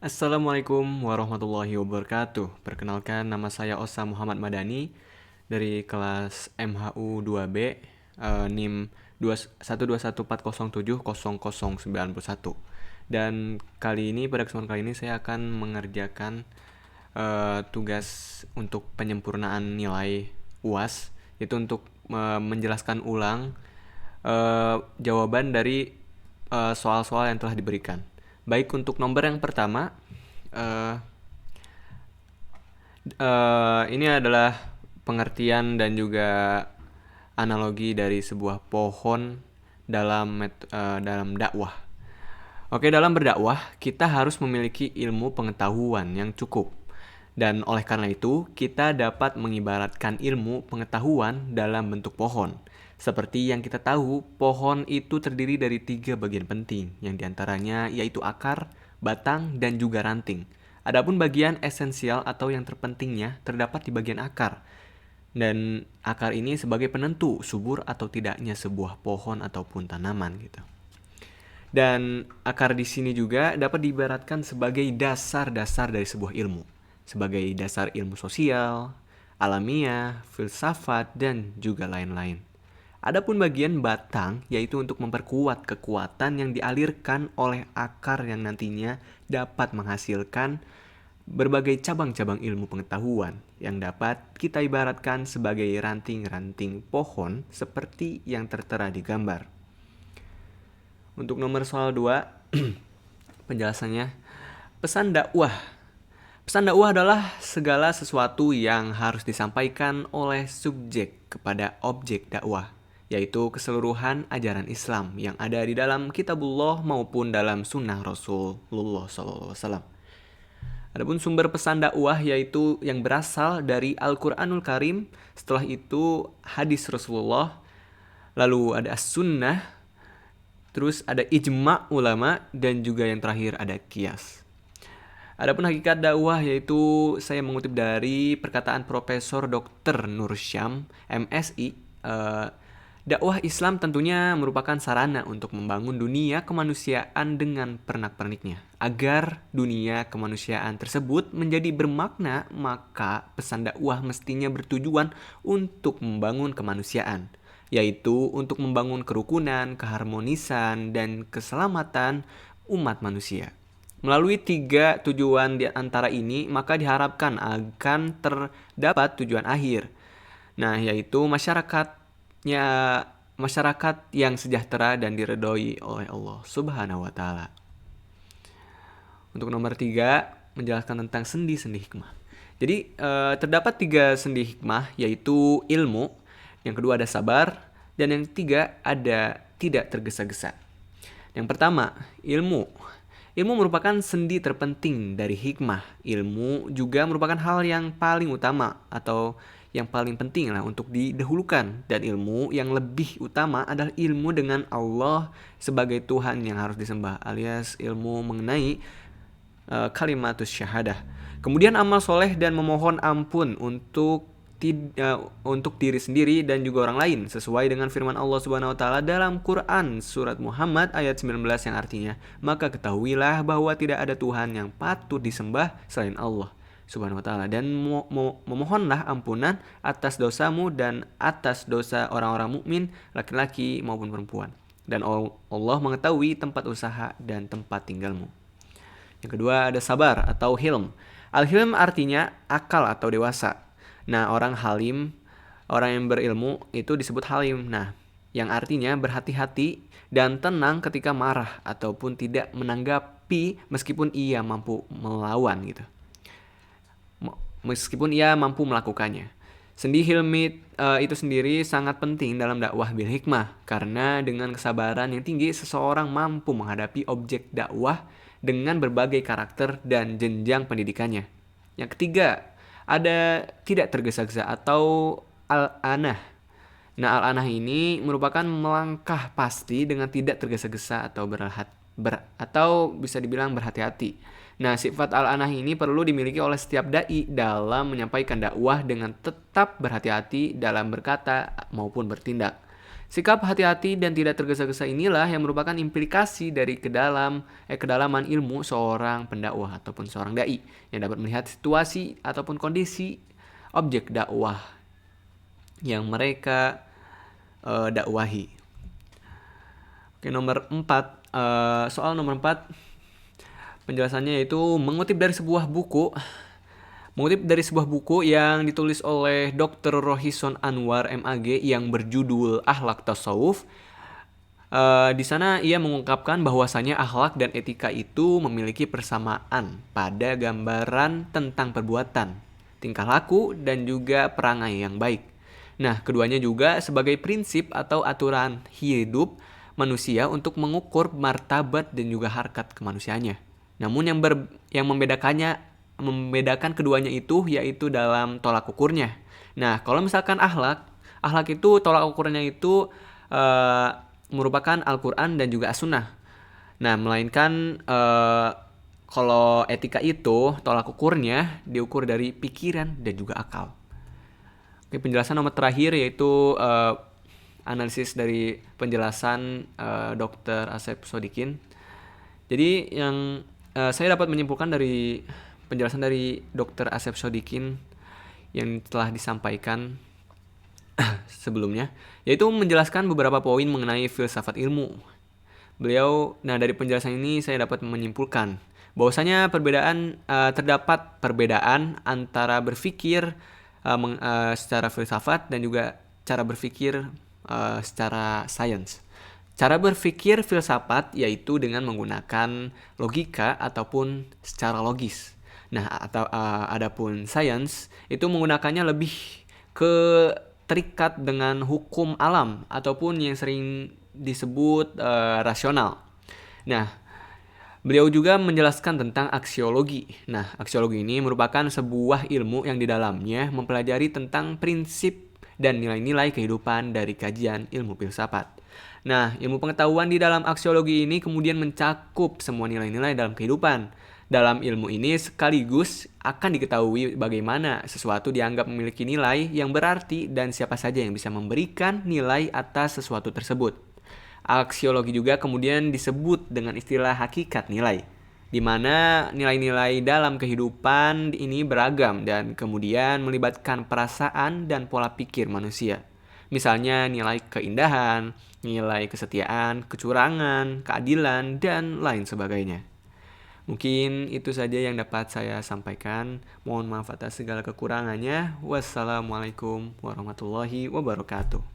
Assalamualaikum warahmatullahi wabarakatuh. Perkenalkan, nama saya Osa Muhammad Madani dari kelas MHU 2B, NIM 12140700091. Dan pada kesempatan kali ini saya akan mengerjakan tugas untuk penyempurnaan nilai UAS, yaitu untuk menjelaskan ulang jawaban dari soal-soal yang telah diberikan. Baik, untuk nomor yang pertama, eh, ini adalah pengertian dan juga analogi dari sebuah pohon dalam dakwah. Oke, dalam berdakwah kita harus memiliki ilmu pengetahuan yang cukup. Dan oleh karena itu, kita dapat mengibaratkan ilmu pengetahuan dalam bentuk pohon. Seperti yang kita tahu, pohon itu terdiri dari 3 bagian penting, yang diantaranya yaitu akar, batang, dan juga ranting. Adapun bagian esensial atau yang terpentingnya terdapat di bagian akar. Dan akar ini sebagai penentu subur atau tidaknya sebuah pohon ataupun tanaman gitu. Dan akar di sini juga dapat diibaratkan sebagai dasar-dasar dari sebuah ilmu, sebagai dasar ilmu sosial, alamiah, filsafat, dan juga lain-lain. Adapun bagian batang yaitu untuk memperkuat kekuatan yang dialirkan oleh akar yang nantinya dapat menghasilkan berbagai cabang-cabang ilmu pengetahuan yang dapat kita ibaratkan sebagai ranting-ranting pohon seperti yang tertera di gambar. Untuk nomor soal 2, penjelasannya, pesan dakwah. Pesan dakwah adalah segala sesuatu yang harus disampaikan oleh subjek kepada objek dakwah, yaitu keseluruhan ajaran Islam yang ada di dalam kitabullah maupun dalam sunnah Rasulullah SAW. Adapun sumber pesan dakwah yaitu yang berasal dari Al-Quranul Karim, setelah itu hadis Rasulullah, lalu ada as-sunnah, terus ada ijma' ulama, dan juga yang terakhir ada qiyas. Adapun hakikat dakwah yaitu saya mengutip dari perkataan Profesor Dr. Nur Syam, MSI. Dakwah Islam tentunya merupakan sarana untuk membangun dunia kemanusiaan dengan pernak-perniknya. Agar dunia kemanusiaan tersebut menjadi bermakna, maka pesan dakwah mestinya bertujuan untuk membangun kemanusiaan, yaitu untuk membangun kerukunan, keharmonisan, dan keselamatan umat manusia. Melalui 3 tujuan di antara ini, maka diharapkan akan terdapat tujuan akhir. Nah, yaitu masyarakat yang sejahtera dan diridhoi oleh Allah Subhanahu wa taala. Untuk nomor 3, menjelaskan tentang sendi-sendi hikmah. Jadi terdapat 3 sendi hikmah, yaitu ilmu, yang kedua ada sabar, dan yang ketiga ada tidak tergesa-gesa. Yang pertama, ilmu. Ilmu merupakan sendi terpenting dari hikmah. Ilmu juga merupakan hal yang paling utama atau yang paling penting lah untuk didahulukan. Dan ilmu yang lebih utama adalah ilmu dengan Allah sebagai Tuhan yang harus disembah, alias ilmu mengenai kalimatus syahadah. Kemudian amal soleh dan memohon ampun untuk diri sendiri dan juga orang lain, sesuai dengan firman Allah Subhanahu wa taala dalam Quran surat Muhammad ayat 19 yang artinya, maka ketahuilah bahwa tidak ada Tuhan yang patut disembah selain Allah Subhanahu wa taala, dan memohonlah ampunan atas dosamu dan atas dosa orang-orang mukmin laki-laki maupun perempuan, dan Allah mengetahui tempat usaha dan tempat tinggalmu. Yang kedua ada sabar atau hilm. Al-hilm artinya akal atau dewasa. Nah, orang yang berilmu itu disebut halim. Nah, yang artinya berhati-hati dan tenang ketika marah ataupun tidak menanggapi meskipun ia mampu melawan gitu. Meskipun ia mampu melakukannya. Sendi hilmi itu sendiri sangat penting dalam dakwah bil hikmah, karena dengan kesabaran yang tinggi seseorang mampu menghadapi objek dakwah dengan berbagai karakter dan jenjang pendidikannya. Yang ketiga, ada tidak tergesa-gesa atau al-anah. Nah, al-anah ini merupakan melangkah pasti dengan tidak tergesa-gesa atau atau bisa dibilang berhati-hati. Nah, sifat al-anah ini perlu dimiliki oleh setiap dai dalam menyampaikan dakwah dengan tetap berhati-hati dalam berkata maupun bertindak. Sikap hati-hati dan tidak tergesa-gesa inilah yang merupakan implikasi dari kedalaman ilmu seorang pendakwah ataupun seorang dai yang dapat melihat situasi ataupun kondisi objek dakwah yang mereka dakwahi. Oke, soal nomor 4 penjelasannya yaitu mengutip dari sebuah buku yang ditulis oleh Dr. Rohison Anwar MAG yang berjudul Akhlak Tasawuf. Di sana ia mengungkapkan bahwasanya akhlak dan etika itu memiliki persamaan pada gambaran tentang perbuatan, tingkah laku, dan juga perangai yang baik. Nah, keduanya juga sebagai prinsip atau aturan hidup manusia untuk mengukur martabat dan juga harkat kemanusiaannya. Namun yang membedakan keduanya itu yaitu dalam tolak ukurnya. Nah, kalau misalkan akhlak itu tolak ukurnya itu merupakan Al-Quran dan juga As-Sunnah. Nah, melainkan kalau etika itu tolak ukurnya diukur dari pikiran dan juga akal. Oke, penjelasan nomor terakhir yaitu analisis dari penjelasan Dr. Asep Sodikin. Jadi yang saya dapat menyimpulkan dari penjelasan dari Dr. Asep Sodikin yang telah disampaikan sebelumnya, yaitu menjelaskan beberapa poin mengenai filsafat ilmu. Dari penjelasan ini saya dapat menyimpulkan bahwasanya terdapat perbedaan antara berpikir secara filsafat dan juga cara berpikir secara sains. Cara berpikir filsafat yaitu dengan menggunakan logika ataupun secara logis. Nah, adapun sains itu menggunakannya lebih ke terikat dengan hukum alam ataupun yang sering disebut rasional. Nah, beliau juga menjelaskan tentang aksiologi. Nah, aksiologi ini merupakan sebuah ilmu yang di dalamnya mempelajari tentang prinsip dan nilai-nilai kehidupan dari kajian ilmu filsafat. Nah, ilmu pengetahuan di dalam aksiologi ini kemudian mencakup semua nilai-nilai dalam kehidupan. Dalam ilmu ini sekaligus akan diketahui bagaimana sesuatu dianggap memiliki nilai yang berarti dan siapa saja yang bisa memberikan nilai atas sesuatu tersebut. Aksiologi juga kemudian disebut dengan istilah hakikat nilai, di mana nilai-nilai dalam kehidupan ini beragam dan kemudian melibatkan perasaan dan pola pikir manusia. Misalnya nilai keindahan, nilai kesetiaan, kecurangan, keadilan, dan lain sebagainya. Mungkin itu saja yang dapat saya sampaikan. Mohon maaf atas segala kekurangannya. Wassalamualaikum warahmatullahi wabarakatuh.